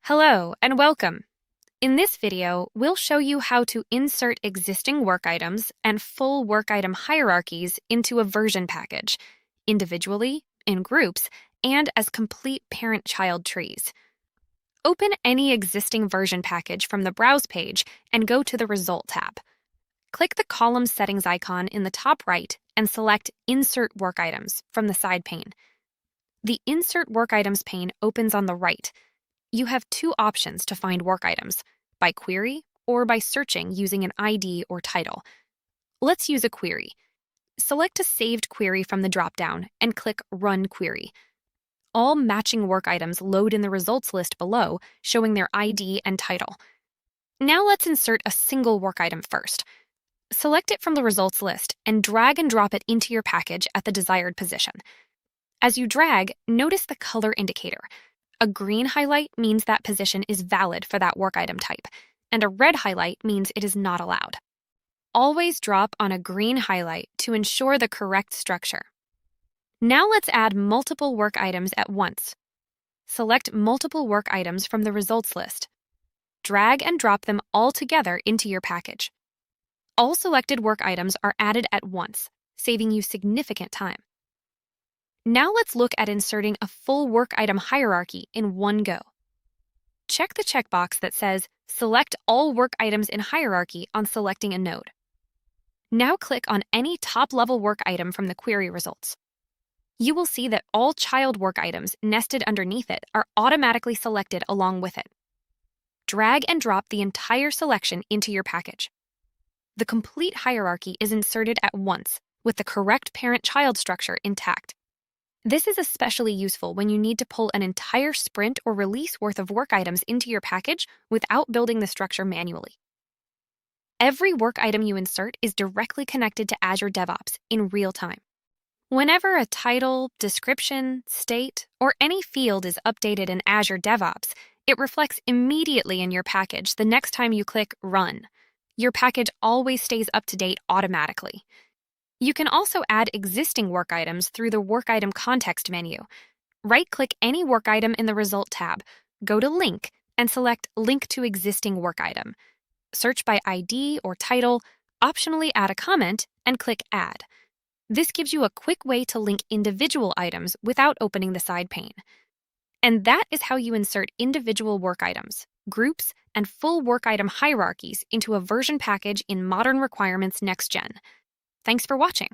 Hello and welcome. In this video, we'll show you how to insert existing work items and full work item hierarchies into a version package, individually, in groups, and as complete parent-child trees. Open any existing version package from the Browse page and go to the Result tab. Click the column settings icon in the top right and select Insert Work Items from the side pane. The Insert Work Items pane opens on the right. You have two options to find work items, by query or by searching using an ID or title. Let's use a query. Select a saved query from the dropdown and click Run Query. All matching work items load in the results list below, showing their ID and title. Now let's insert a single work item first. Select it from the results list and drag and drop it into your package at the desired position. As you drag, notice the color indicator. A green highlight means that position is valid for that work item type, and a red highlight means it is not allowed. Always drop on a green highlight to ensure the correct structure. Now let's add multiple work items at once. Select multiple work items from the results list. Drag and drop them all together into your package. All selected work items are added at once, saving you significant time. Now let's look at inserting a full work item hierarchy in one go. Check the checkbox that says Select all work items in hierarchy on selecting a node. Now click on any top-level work item from the query results. You will see that all child work items nested underneath it are automatically selected along with it. Drag and drop the entire selection into your package. The complete hierarchy is inserted at once, with the correct parent-child structure intact. This is especially useful when you need to pull an entire sprint or release worth of work items into your package without building the structure manually. Every work item you insert is directly connected to Azure DevOps in real time. Whenever a title, description, state, or any field is updated in Azure DevOps, it reflects immediately in your package the next time you click Run. Your package always stays up to date automatically. You can also add existing work items through the Work Item context menu. Right-click any work item in the Result tab, go to Link, and select Link to Existing Work Item. Search by ID or title, optionally add a comment, and click Add. This gives you a quick way to link individual items without opening the side pane. And that is how you insert individual work items, groups, and full work item hierarchies into a version package in Modern Requirements Next Gen. Thanks for watching.